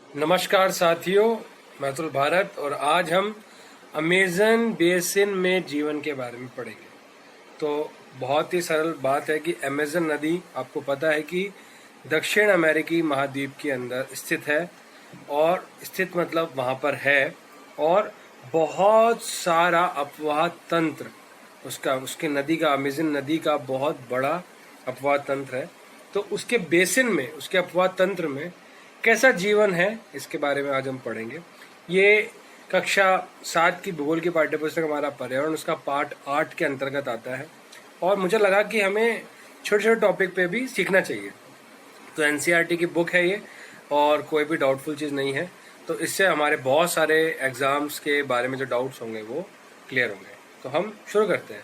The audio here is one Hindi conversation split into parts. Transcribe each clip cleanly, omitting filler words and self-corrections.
नमस्कार साथियों, मैं अतुल भारत और आज हम अमेज़न बेसिन में जीवन के बारे में पढ़ेंगे। तो बहुत ही सरल बात है कि अमेज़न नदी आपको पता है कि दक्षिण अमेरिकी महाद्वीप के अंदर स्थित है और स्थित मतलब वहाँ पर है और बहुत सारा अपवाह तंत्र उसके नदी का अमेज़न नदी का बहुत बड़ा अपवाह तंत्र है। तो उसके बेसिन में, उसके अपवाह तंत्र में कैसा जीवन है, इसके बारे में आज हम पढ़ेंगे। ये कक्षा 7 की भूगोल की पाठ्यपुस्तक हमारा पर्यावरण उसका पार्ट 8 के अंतर्गत आता है और मुझे लगा कि हमें छोटे छोटे टॉपिक पे भी सीखना चाहिए। तो एनसीईआरटी की बुक है ये और कोई भी डाउटफुल चीज़ नहीं है। तो इससे हमारे बहुत सारे एग्जाम्स के बारे में जो डाउट्स होंगे वो क्लियर होंगे। तो हम शुरू करते हैं।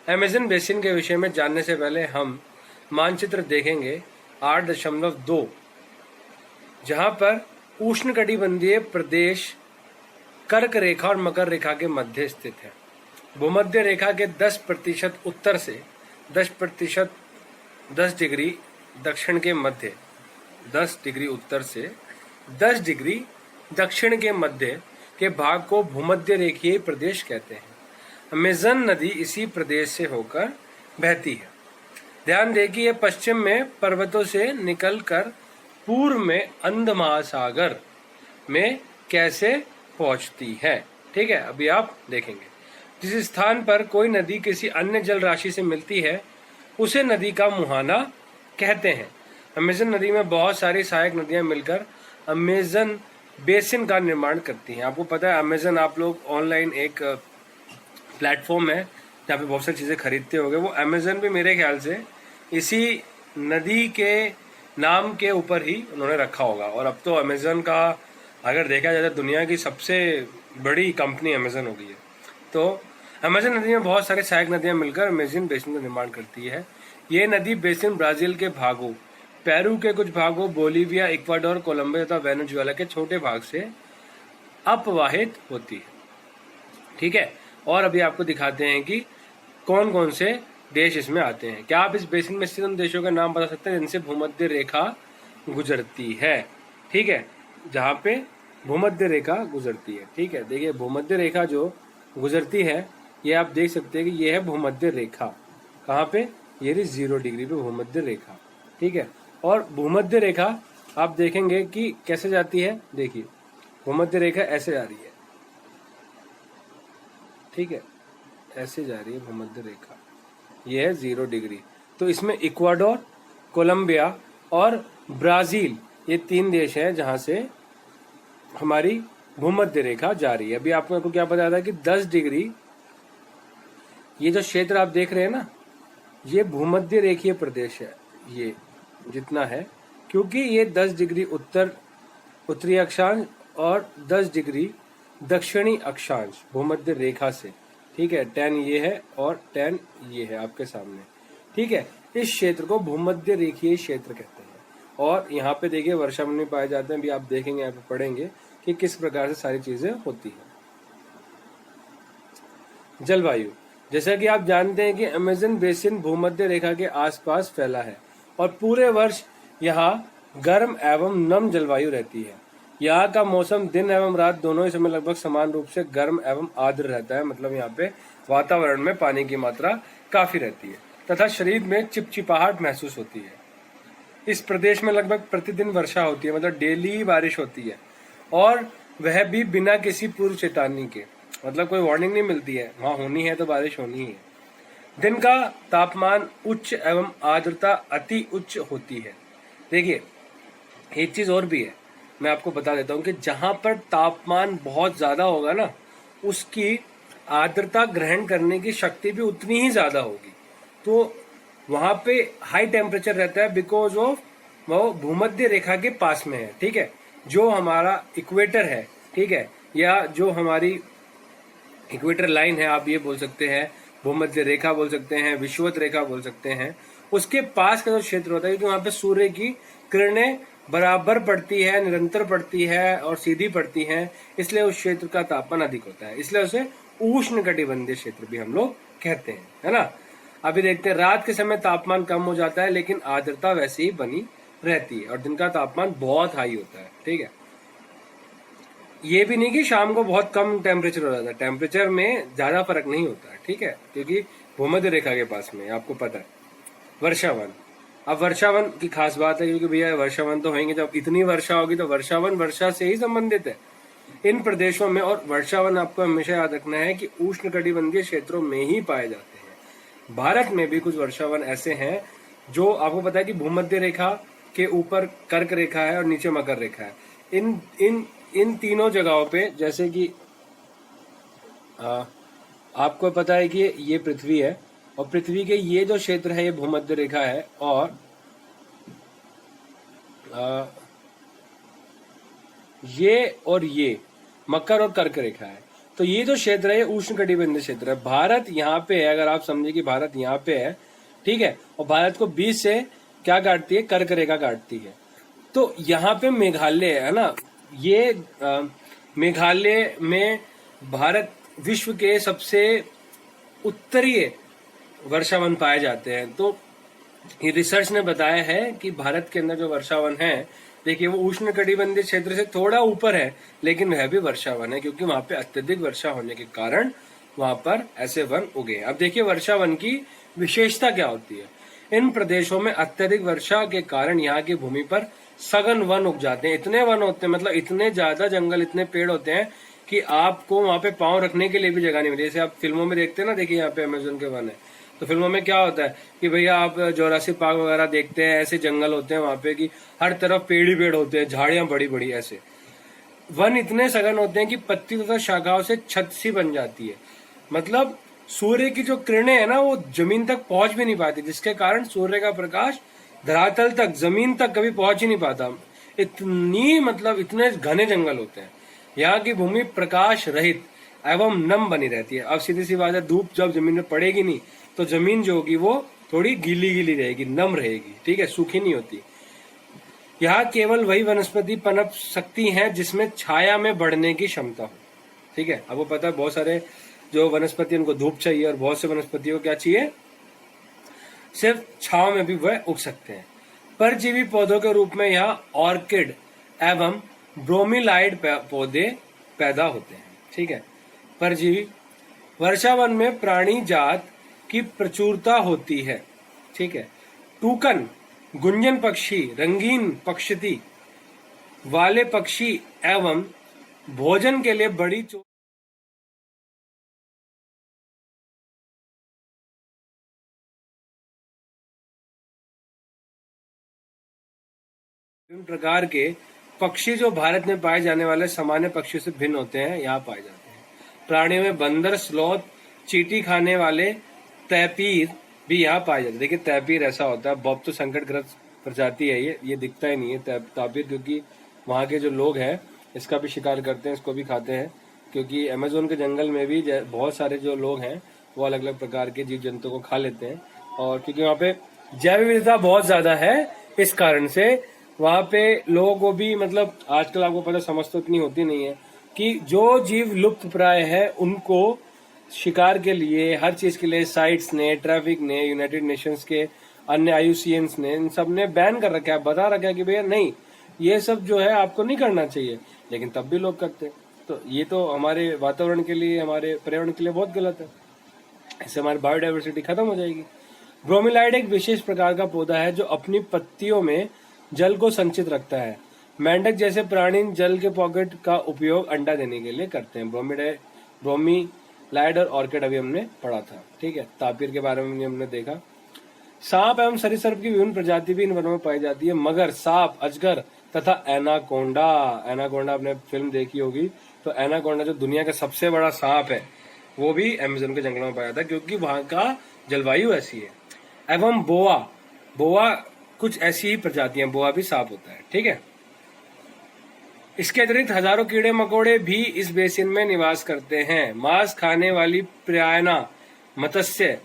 अमेज़न बेसिन के विषय में जानने से पहले हम मानचित्र देखेंगे 8.2, जहां पर उष्णकटिबंधीय प्रदेश कर्क रेखा और मकर रेखा के मध्य स्थित है। भूमध्य रेखा के 10% उत्तर से 10% 10 डिग्री दक्षिण के मध्य, 10 डिग्री उत्तर से 10 डिग्री दक्षिण के मध्य के भाग को भूमध्य रेखीय प्रदेश कहते हैं। अमेज़न नदी इसी प्रदेश से होकर बहती है। ध्यान दें कि यह पश्चिम में पर्वतों से निकलकर पूर्व में अंध महासागर में कैसे पहुंचती है। ठीक है, अभी आप देखेंगे। जिस स्थान पर कोई नदी किसी अन्य जल राशि से मिलती है उसे नदी का मुहाना कहते हैं। अमेज़न नदी में बहुत सारी सहायक नदियां मिलकर अमेज़न बेसिन का निर्माण करती हैं। आपको पता है अमेज़न, आप लोग ऑनलाइन एक प्लेटफॉर्म है जहाँ पे बहुत सारी चीजें खरीदते होंगे। वो अमेज़न भी मेरे ख्याल से इसी नदी के नाम के ऊपर ही उन्होंने रखा होगा। और अब तो अमेज़न का अगर देखा जाए तो दुनिया की सबसे बड़ी कंपनी अमेज़न हो गई है। तो अमेज़न नदी में बहुत सारी सहायक नदियां मिलकर अमेज़न बेसिन का निर्माण करती है। ये नदी बेसिन ब्राजील के भागों, पेरू के कुछ भागों, बोलीविया, इक्वाडोर, कोलंबिया तथा वेनेजुएला के छोटे भाग से अपवाहित होती है। ठीक है, और अभी आपको दिखाते हैं कि कौन कौन से देश इसमें आते हैं। क्या आप इस बेसिन में स्थित उन देशों का नाम बता सकते हैं जिनसे भूमध्य रेखा गुजरती है। ठीक है, जहाँ पे भूमध्य रेखा गुजरती है। ठीक है, देखिए भूमध्य रेखा जो गुजरती है ये आप देख सकते हैं कि ये है भूमध्य रेखा। कहाँ पे? ये रही 0 डिग्री पे भूमध्य रेखा। ठीक है, और भूमध्य रेखा आप देखेंगे कि कैसे जाती है। देखिए भूमध्य रेखा ऐसे जा रही है। ठीक है, ऐसे जा रही है भूमध्य रेखा। ये है 0 डिग्री। तो इसमें इक्वाडोर, कोलंबिया और ब्राजील, ये 3 देश हैं जहां से हमारी भूमध्य रेखा जा रही है। अभी आपको क्या बताया था कि 10 डिग्री, ये जो क्षेत्र आप देख रहे हैं ना, ये भूमध्य रेखीय प्रदेश है। ये जितना है, क्योंकि ये 10 डिग्री उत्तरी अक्षांश और 10 डिग्री दक्षिणी अक्षांश भूमध्य रेखा से। ठीक है, 10 ये है और 10 ये है आपके सामने। ठीक है, इस क्षेत्र को भूमध्य रेखीय क्षेत्र कहते हैं। और यहाँ पे देखिए वर्षावनि पाए जाते हैं। भी आप देखेंगे, यहाँ पे पढ़ेंगे कि किस प्रकार से सारी चीजें होती हैं। जलवायु, जैसा कि आप जानते हैं कि अमेज़न बेसिन भूमध्य रेखा के आसपास फैला है और पूरे वर्ष यहाँ गर्म एवं नम जलवायु रहती है। यहाँ का मौसम दिन एवं रात दोनों ही समय लगभग समान रूप से गर्म एवं आर्द्र रहता है। मतलब यहाँ पे वातावरण में पानी की मात्रा काफी रहती है तथा शरीर में चिपचिपाहट महसूस होती है। इस प्रदेश में लगभग प्रतिदिन वर्षा होती है, मतलब डेली बारिश होती है और वह भी बिना किसी पूर्व चेतावनी के। मतलब कोई वार्निंग नहीं मिलती है, वहां होनी है तो बारिश होनी ही है। दिन का तापमान उच्च एवं आर्द्रता अति उच्च होती है। देखिए एक चीज और भी है, मैं आपको बता देता हूँ कि जहां पर तापमान बहुत ज्यादा होगा ना, उसकी आर्द्रता ग्रहण करने की शक्ति भी उतनी ही ज्यादा होगी। तो वहां पे हाई टेम्परेचर रहता है बिकॉज ऑफ वो भूमध्य रेखा के पास में है। ठीक है, जो हमारा इक्वेटर है, ठीक है, या जो हमारी इक्वेटर लाइन है, आप ये बोल सकते हैं, भूमध्य रेखा बोल सकते हैं, विषुवत रेखा बोल सकते हैं, उसके पास का जो क्षेत्र होता है, क्योंकि वहां पे सूर्य की किरणें बराबर पड़ती है, निरंतर पड़ती है और सीधी पड़ती है, इसलिए उस क्षेत्र का तापमान अधिक होता है। इसलिए उसे उष्ण कटिबंधीय क्षेत्र भी हम लोग कहते हैं, है ना। अभी देखते हैं, रात के समय तापमान कम हो जाता है लेकिन आर्द्रता वैसे ही बनी रहती है और दिन का तापमान बहुत हाई होता है। ठीक है, ये भी नहीं कि शाम को बहुत कम टेम्परेचर हो जाता है, टेम्परेचर में ज्यादा फर्क नहीं होता है, ठीक है, क्योंकि भूमध्य रेखा के पास में आपको पता है। वर्षावन, अब वर्षावन की खास बात है क्योंकि भैया वर्षावन तो होंगे, जब इतनी वर्षा होगी तो वर्षावन वर्षा से ही संबंधित है इन प्रदेशों में। और वर्षावन आपको हमेशा याद रखना है कि उष्णकटिबंधीय क्षेत्रों में ही पाए जाते हैं। भारत में भी कुछ वर्षावन ऐसे हैं जो आपको पता है कि भूमध्य रेखा के ऊपर कर्क रेखा है और नीचे मकर रेखा है। इन इन इन तीनों जगहों पे, जैसे कि आपको पता है कि ये पृथ्वी है और पृथ्वी के ये जो क्षेत्र है ये भूमध्य रेखा है, और ये मकर और कर्क रेखा है। तो ये जो क्षेत्र है ये उष्णकटिबंधीय क्षेत्र है। भारत यहाँ पे है, अगर आप समझे कि भारत यहाँ पे है, ठीक है, और भारत को बीच से क्या काटती है, कर्क रेखा काटती है। तो यहाँ पे मेघालय है ना, ये मेघालय में भारत विश्व के सबसे उत्तरीय वर्षावन पाए जाते हैं। तो ये रिसर्च ने बताया है कि भारत के अंदर जो वर्षावन है, देखिए वो उष्णकटिबंधीय क्षेत्र से थोड़ा ऊपर है, लेकिन वह भी वर्षावन है क्योंकि वहां पे अत्यधिक वर्षा होने के कारण वहां पर ऐसे वन उगे। अब देखिए वर्षावन की विशेषता क्या होती है। इन प्रदेशों में अत्यधिक वर्षा के कारण यहाँ की भूमि पर सघन वन उग जाते हैं। इतने वन होते हैं, मतलब इतने ज्यादा जंगल, इतने पेड़ होते हैं कि आपको वहां पे पांव रखने के लिए भी जगह नहीं मिलती। जैसे आप फिल्मों में देखते हैं ना, देखिए यहाँ पे अमेज़न के वन है, तो फिल्मों में क्या होता है कि भैया आप जोरासिक पार्क वगैरह देखते हैं, ऐसे जंगल होते हैं वहां पे कि हर तरफ पेड़ ही पेड़ होते हैं, झाड़ियां बड़ी बड़ी, ऐसे वन इतने सघन होते हैं कि पत्ती तथा शाखाओं से छत सी बन जाती है। मतलब सूर्य की जो किरणें है ना वो जमीन तक पहुंच भी नहीं पाती, जिसके कारण सूर्य का प्रकाश धरातल तक, जमीन तक कभी पहुंच ही नहीं पाता। इतनी मतलब इतने घने जंगल होते हैं। यहाँ की भूमि प्रकाश रहित एवं नम बनी रहती है। अब सीधी सी बात है, धूप जब जमीन में पड़ेगी नहीं तो जमीन जो होगी वो थोड़ी गीली गीली रहेगी, नम रहेगी, ठीक है, सूखी नहीं होती। यहाँ केवल वही वनस्पति पनप सकती हैं जिसमें छाया में बढ़ने की क्षमता हो, ठीक है। अब वो पता है बहुत सारे जो वनस्पति उनको धूप चाहिए और बहुत से वनस्पतियों को क्या चाहिए, सिर्फ छाव में भी वह उग सकते हैं। परजीवी पौधों के रूप में यहाँ ऑर्किड एवं ब्रोमीलाइड पौधे पैदा होते हैं, ठीक है। परजीवी, वर्षावन में प्राणी जात की प्रचुरता होती है, ठीक है। टूकन, गुंजन पक्षी, रंगीन पक्षी वाले पक्षी एवं भोजन के लिए बड़ी विभिन्न प्रकार के पक्षी जो भारत में पाए जाने वाले सामान्य पक्षियों से भिन्न होते हैं, यहाँ पाए जाते हैं। प्राणियों में बंदर, स्लोथ, चींटी खाने वाले तैपीर भी यहाँ पाए जाते हैं। देखिए तैपीर ऐसा होता है, बहुत तो संकटग्रस्त प्रजाति है ये दिखता ही नहीं है तैपीर, क्योंकि वहाँ के जो लोग हैं इसका भी शिकार करते हैं, इसको भी खाते हैं, क्योंकि अमेजोन के जंगल में भी बहुत सारे जो लोग हैं वो अलग अलग प्रकार के जीव जंतु को खा लेते हैं। और क्योंकि वहाँ पे जैव विविधता बहुत ज्यादा है, इस कारण से वहां पे लोगों को भी, मतलब आजकल आपको पता समझ तो इतनी होती नहीं है कि जो जीव लुप्त प्राय है उनको शिकार के लिए, हर चीज के लिए साइट्स ने, ट्रैफिक ने, यूनाइटेड नेशंस के अन्य IUCNs ने, इन सब ने बैन कर रखा है, बता रखा है कि भैया नहीं, ये सब जो है आपको नहीं करना चाहिए, लेकिन तब भी लोग करते हैं। तो ये तो हमारे वातावरण के लिए, हमारे पर्यावरण के लिए बहुत गलत है। इससे हमारी बायोडाइवर्सिटी खत्म हो जाएगी। ब्रोमीलाइड एक विशेष प्रकार का पौधा है जो अपनी पत्तियों में जल को संचित रखता है। मेंढक जैसे प्राणी जल के पॉकेट का उपयोग अंडा देने के लिए करते हैं। ब्रोमीलाइड और ऑर्किड अभी हमने पढ़ा था, ठीक है। तापीर के बारे में हमने देखा। सांप एवं सरीसृप की विभिन्न प्रजाति भी इन वनों में पाई जाती है। मगर, सांप, अजगर तथा एनाकोंडा आपने फिल्म देखी होगी, तो एनाकोंडा जो दुनिया का सबसे बड़ा सांप है वो भी अमेज़न के जंगलों में पाया जाता है, क्योंकि वहां का जलवायु ऐसी है। एवं बोआ कुछ ऐसी ही प्रजातियां, बोआ भी सांप होता है, ठीक है। इसके अतिरिक्त हजारों कीड़े मकोड़े भी इस बेसिन में निवास करते हैं। मांस खाने वाली पिराना मत्स्य,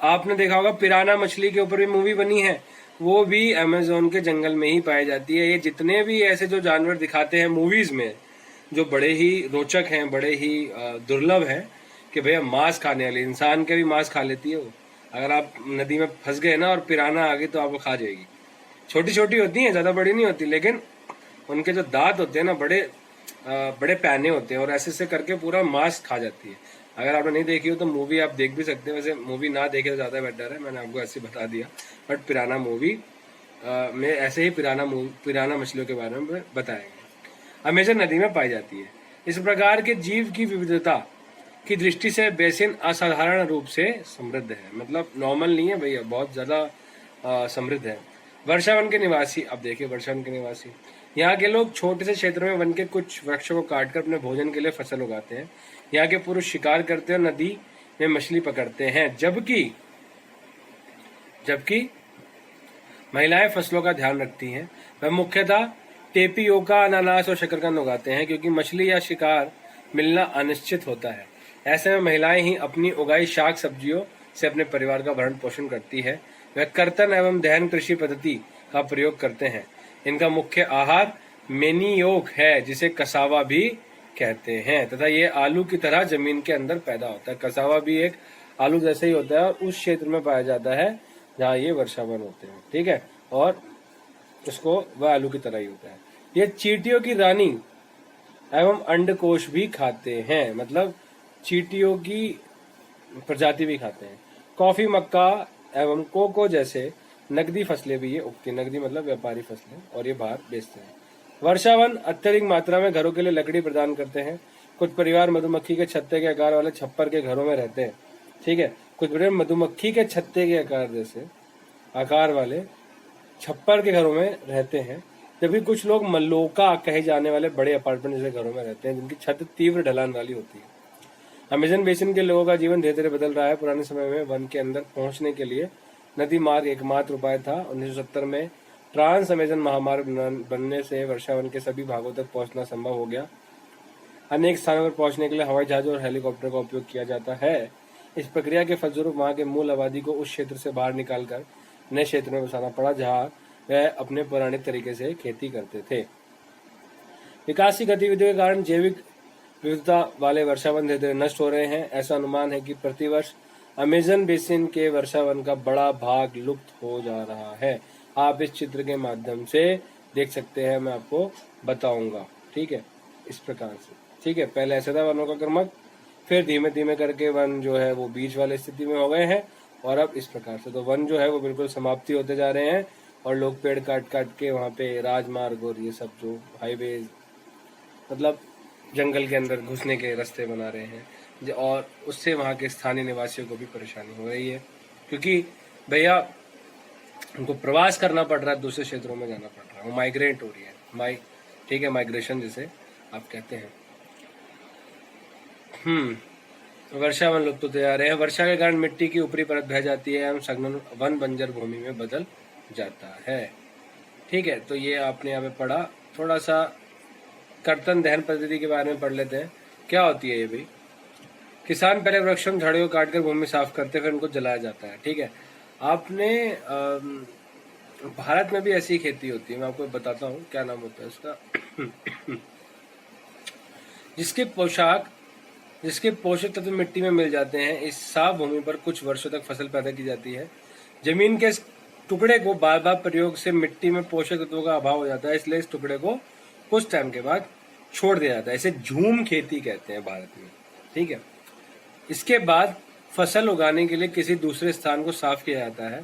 आपने देखा होगा पिराना मछली के ऊपर भी मूवी बनी है, वो भी अमेज़न के जंगल में ही पाई जाती है। ये जितने भी ऐसे जो जानवर दिखाते हैं मूवीज में, जो बड़े ही रोचक हैं, बड़े ही दुर्लभ हैं, कि भैया मांस खाने वाली, इंसान के भी मांस खा लेती है वो। अगर आप नदी में फंस गए ना और पिराना आ गई तो आपको खा जाएगी। छोटी छोटी होती हैं, ज्यादा बड़ी नहीं होती, लेकिन उनके जो दांत होते हैं ना बड़े बड़े पैने होते हैं और ऐसे ऐसे करके पूरा मांस खा जाती है। अगर आपने नहीं देखी हो तो मूवी आप देख भी सकते हैं, वैसे मूवी ना देखे तो ज़्यादा बेटर है, मैंने आपको ऐसे बता दिया। बट पिराना मूवी में ऐसे ही पिराना मछलियों के बारे में बताया गया। अमेजन नदी में पाई जाती है। इस प्रकार के जीव की विविधता की दृष्टि से बेसिन असाधारण रूप से समृद्ध है, मतलब नॉर्मल नहीं है भैया, बहुत ज्यादा समृद्ध है। वर्षावन के निवासी, अब देखिए वर्षावन के निवासी, यहाँ के लोग छोटे से क्षेत्र में वन के कुछ वृक्षों को काटकर अपने भोजन के लिए फसल उगाते हैं। यहाँ के पुरुष शिकार करते हैं और नदी में मछली पकड़ते हैं, जबकि जबकि महिलाएं फसलों का ध्यान रखती हैं। वह मुख्यतः टेपियोका, अनानास और शकरकंद उगाते हैं, क्योंकि मछली या शिकार मिलना अनिश्चित होता है। ऐसे में महिलाएं ही अपनी उगाई शाक सब्जियों से अपने परिवार का भरण पोषण करती है। वह कर्तन एवं दहन कृषि पद्धति का प्रयोग करते हैं। इनका मुख्य आहार मेनियोक है, जिसे कसावा भी कहते हैं, तथा ये आलू की तरह जमीन के अंदर पैदा होता है। कसावा भी एक आलू जैसे ही होता है और उस क्षेत्र में पाया जाता है जहाँ ये वर्षावन होते हैं, ठीक है, और उसको वह आलू की तरह ही होता है। ये चींटियों की रानी एवं अंडकोश भी खाते हैं, मतलब चींटियों की प्रजाति भी खाते हैं। कॉफी, मक्का एवं कोको जैसे नकदी फसलें भी ये उगती हैं। नकदी मतलब व्यापारी फसलें, और ये बाहर बेचते हैं। वर्षावन अत्यधिक मात्रा में घरों के लिए लकड़ी प्रदान करते हैं। कुछ परिवार मधुमक्खी के छत्ते के आकार वाले छप्पर के घरों में रहते हैं, ठीक है। कुछ परिवार मधुमक्खी के छत्ते के आकार जैसे आकार वाले छप्पर के घरों में रहते हैं, जबकि कुछ लोग मल्लोका कहे जाने वाले बड़े अपार्टमेंट जैसे घरों में रहते हैं, जिनकी छत तीव्र ढलान वाली होती है। अमेजन बेसिन के लोगों का जीवन धीरे धीरे बदल रहा है। पुराने समय में वन के अंदर पहुंचने के लिए नदी मार्ग एकमात्र उपाय था। 1970 में ट्रांस अमेजन महामार्ग बनने से वर्षावन के सभी भागों तक पहुंचना संभव हो गया। अनेक स्थानों पर पहुंचने के लिए हवाई जहाज और हेलीकॉप्टर का उपयोग किया जाता है। इस प्रक्रिया के फलस्वरूप वहां के मूल आबादी को उस क्षेत्र से बाहर निकालकर नए क्षेत्र में बसाना पड़ा, जहां वह अपने पुराने तरीके से खेती करते थे। विकास की गतिविधियों के कारण जैविक विविधता वाले वर्षावन धीरे धीरे नष्ट हो रहे हैं। ऐसा अनुमान है कि प्रतिवर्ष अमेजन बेसिन के वर्षावन का बड़ा भाग लुप्त हो जा रहा है। आप इस चित्र के माध्यम से देख सकते हैं, मैं आपको बताऊंगा, ठीक है, इस प्रकार से, ठीक है। पहले ऐसा था वनों का क्रमक, फिर धीमे धीमे करके वन जो है वो बीच वाले स्थिति में हो गए हैं, और अब इस प्रकार से तो वन जो है वो बिल्कुल समाप्ति होते जा रहे हैं, और लोग पेड़ काट काट के वहाँ पे राजमार्ग और ये सब जो हाईवे, मतलब जंगल के अंदर घुसने के रास्ते बना रहे हैं, और उससे वहाँ के स्थानीय निवासियों को भी परेशानी हो रही है, क्योंकि भैया उनको प्रवास करना पड़ रहा है, दूसरे क्षेत्रों में जाना पड़ रहा है, वो माइग्रेट हो रही है, ठीक है, माइग्रेशन जिसे आप कहते हैं। वर्षावन लुप्त होते जा रहे हैं। वर्षा के कारण मिट्टी की ऊपरी परत बह जाती है एवं संघनन वन बंजर भूमि में बदल जाता है, ठीक है। तो ये आपने यहाँ पे पढ़ा। थोड़ा सा कर्तन दहन पद्धति के बारे में पढ़ लेते हैं। क्या होती है ये भाई? किसान पहले वृक्षों झाड़ियों को काटकर भूमि साफ करते हैं, फिर उनको जलाया जाता है, ठीक है। आपने भारत में भी ऐसी खेती होती है, मैं आपको बताता हूँ क्या नाम होता है उसका जिसके पोषक तत्व मिट्टी में मिल जाते हैं। इस साफ भूमि पर कुछ वर्षों तक फसल पैदा की जाती है। जमीन के टुकड़े को बार बार प्रयोग से मिट्टी में पोषक तत्वों का अभाव हो जाता है, इसलिए इस टुकड़े को कुछ टाइम के बाद छोड़ दिया जाता है। इसे झूम खेती कहते हैं भारत में, ठीक है। इसके बाद फसल उगाने के लिए किसी दूसरे स्थान को साफ किया जाता है।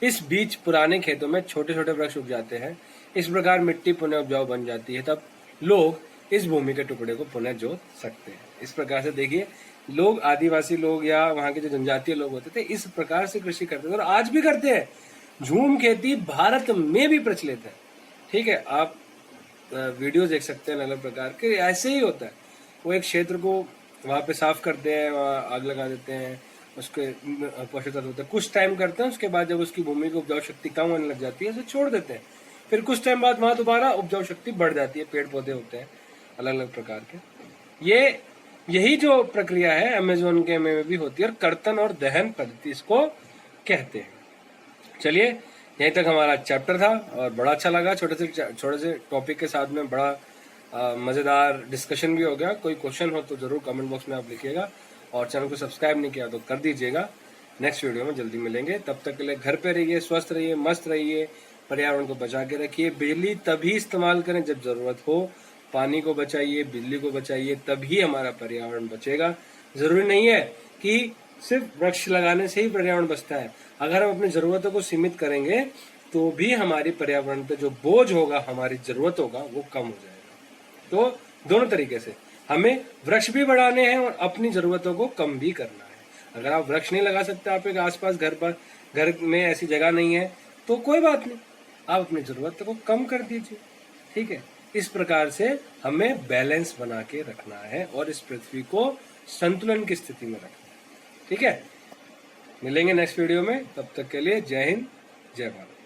इस बीच पुराने खेतों में छोटे छोटे वृक्ष उग जाते हैं। इस प्रकार मिट्टी पुनः उपजाऊ बन जाती है। तब लोग इस भूमि के टुकड़े को पुनः जोत सकते हैं। इस प्रकार से देखिए, लोग, आदिवासी लोग या वहाँ के जो जनजातीय लोग होते थे, इस प्रकार से कृषि करते थे और आज भी करते हैं। झूम खेती भारत में भी प्रचलित है, ठीक है। आप वीडियोस देख सकते हैं अलग प्रकार के, ऐसे ही होता है। वो एक क्षेत्र को वहाँ पे साफ करते हैं, वहाँ आग लगा देते हैं, उसके पोषक तत्व होते हैं, कुछ टाइम करते हैं, उसके बाद जब उसकी भूमि की उपजाऊ शक्ति कम होने लग जाती है उसे छोड़ देते हैं। फिर कुछ टाइम बाद वहाँ दोबारा उपजाऊ शक्ति बढ़ जाती है, पेड़ पौधे होते हैं अलग अलग प्रकार के। यही जो प्रक्रिया है अमेज़न के में भी होती है, और कर्तन और दहन पद्धति इसको कहते हैं। चलिए, यहीं तक हमारा चैप्टर था और बड़ा अच्छा लगा। छोटे से टॉपिक के साथ में बड़ा मजेदार डिस्कशन भी हो गया। कोई क्वेश्चन हो तो जरूर कमेंट बॉक्स में आप लिखिएगा, और चैनल को सब्सक्राइब नहीं किया तो कर दीजिएगा। नेक्स्ट वीडियो में जल्दी मिलेंगे, तब तक के लिए घर पे रहिए, स्वस्थ रहिए, मस्त रहिए, पर्यावरण को बचा के रखिए। बिजली तभी इस्तेमाल करें जब जरूरत हो, पानी को बचाइए, बिजली को बचाइए, तभी हमारा पर्यावरण बचेगा। जरूरी नहीं है कि सिर्फ वृक्ष लगाने से ही पर्यावरण बचता है। अगर हम अपनी जरूरतों को सीमित करेंगे तो भी हमारी पर्यावरण पे जो बोझ होगा हमारी जरूरतों का वो कम हो जाएगा। तो दोनों तरीके से हमें वृक्ष भी बढ़ाने हैं और अपनी जरूरतों को कम भी करना है। अगर आप वृक्ष नहीं लगा सकते, आप एक आसपास घर में ऐसी जगह नहीं है, तो कोई बात नहीं, आप अपनी जरूरतों को कम कर दीजिए। ठीक है, इस प्रकार से हमें बैलेंस बना के रखना है और इस पृथ्वी को संतुलन की स्थिति में रखना है। ठीक है, मिलेंगे नेक्स्ट वीडियो में, तब तक के लिए जय हिंद, जय भारत।